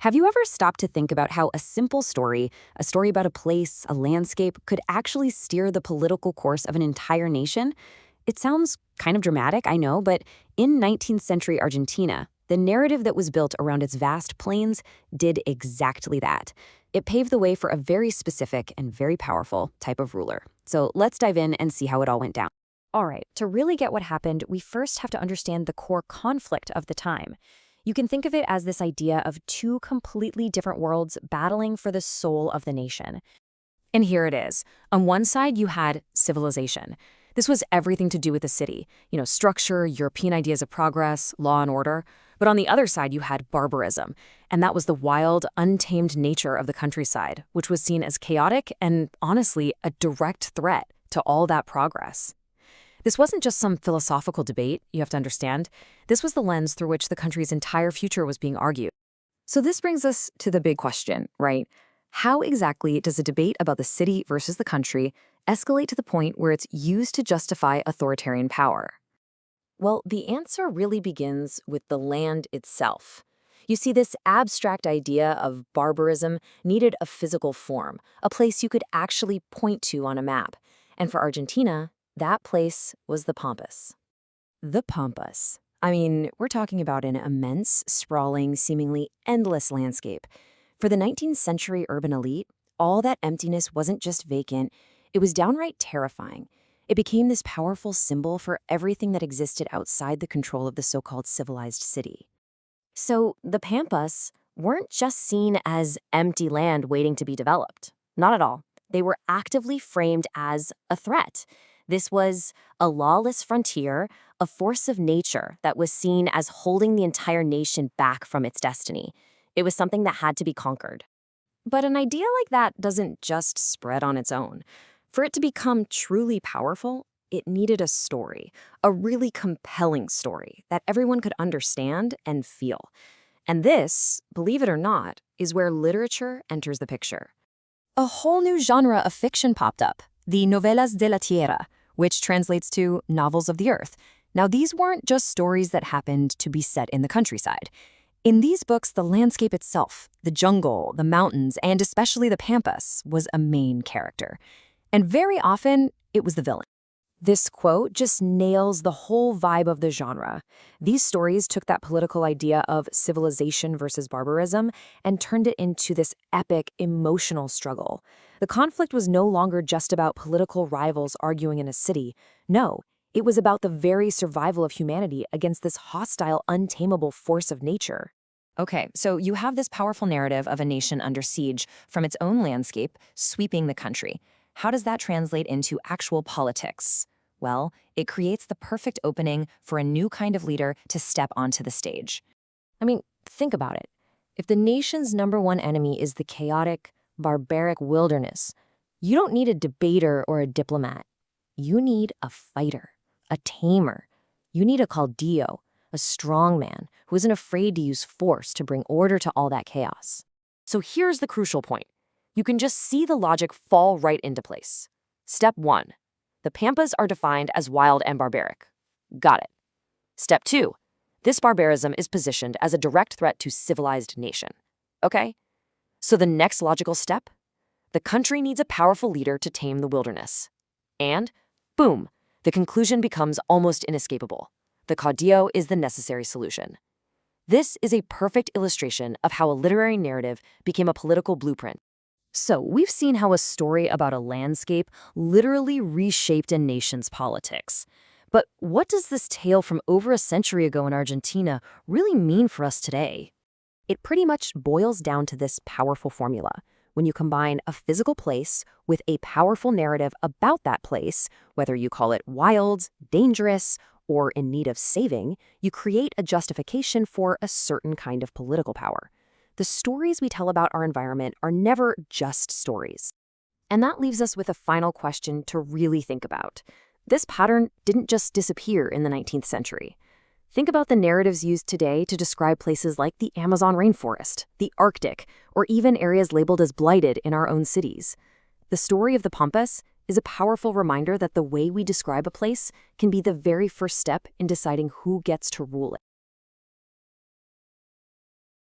Have you ever stopped to think about how a simple story, a story about a place, a landscape, could actually steer the political course of an entire nation? It sounds kind of dramatic, I know, but in 19th century Argentina, the narrative that was built around its vast plains did exactly that. It paved the way for a very specific and very powerful type of ruler. So let's dive in and see how it all went down. All right, to really get what happened, we first have to understand the core conflict of the time. You can think of it as this idea of two completely different worlds battling for the soul of the nation. And here it is. On one side, you had civilization. This was everything to do with the city. Structure, European ideas of progress, law and order. But on the other side, you had barbarism. And that was the wild, untamed nature of the countryside, which was seen as chaotic and, honestly, a direct threat to all that progress. This wasn't just some philosophical debate, you have to understand. This was the lens through which the country's entire future was being argued. So this brings us to the big question, right? How exactly does a debate about the city versus the country escalate to the point where it's used to justify authoritarian power? Well, the answer really begins with the land itself. You see, this abstract idea of barbarism needed a physical form, a place you could actually point to on a map. And for Argentina, that place was the Pampas. The Pampas. I mean, we're talking about an immense, sprawling, seemingly endless landscape. For the 19th century urban elite, all that emptiness wasn't just vacant, it was downright terrifying. It became this powerful symbol for everything that existed outside the control of the so-called civilized city. So the Pampas weren't just seen as empty land waiting to be developed. Not at all. They were actively framed as a threat. This was a lawless frontier, a force of nature that was seen as holding the entire nation back from its destiny. It was something that had to be conquered. But an idea like that doesn't just spread on its own. For it to become truly powerful, it needed a story, a really compelling story that everyone could understand and feel. And this, believe it or not, is where literature enters the picture. A whole new genre of fiction popped up, the novelas de la tierra, which translates to novels of the earth. Now, these weren't just stories that happened to be set in the countryside. In these books, the landscape itself, the jungle, the mountains, and especially the pampas, was a main character. And very often, it was the villain. This quote just nails the whole vibe of the genre. These stories took that political idea of civilization versus barbarism and turned it into this epic, emotional struggle. The conflict was no longer just about political rivals arguing in a city. No, it was about the very survival of humanity against this hostile, untamable force of nature. Okay, so you have this powerful narrative of a nation under siege from its own landscape, sweeping the country. How does that translate into actual politics? Well, it creates the perfect opening for a new kind of leader to step onto the stage. I mean, think about it. If the nation's number one enemy is the chaotic, barbaric wilderness, you don't need a debater or a diplomat. You need a fighter, a tamer. You need a caudillo, a strongman who isn't afraid to use force to bring order to all that chaos. So here's the crucial point. You can just see the logic fall right into place. Step 1. The Pampas are defined as wild and barbaric. Got it. Step 2. This barbarism is positioned as a direct threat to civilized nation. Okay? So the next logical step? The country needs a powerful leader to tame the wilderness. And, boom, the conclusion becomes almost inescapable. The caudillo is the necessary solution. This is a perfect illustration of how a literary narrative became a political blueprint. So we've seen how a story about a landscape literally reshaped a nation's politics. But what does this tale from over a century ago in Argentina really mean for us today? It pretty much boils down to this powerful formula. When you combine a physical place with a powerful narrative about that place, whether you call it wild, dangerous, or in need of saving, you create a justification for a certain kind of political power. The stories we tell about our environment are never just stories. And that leaves us with a final question to really think about. This pattern didn't just disappear in the 19th century. Think about the narratives used today to describe places like the Amazon rainforest, the Arctic, or even areas labeled as blighted in our own cities. The story of the Pampas is a powerful reminder that the way we describe a place can be the very first step in deciding who gets to rule it.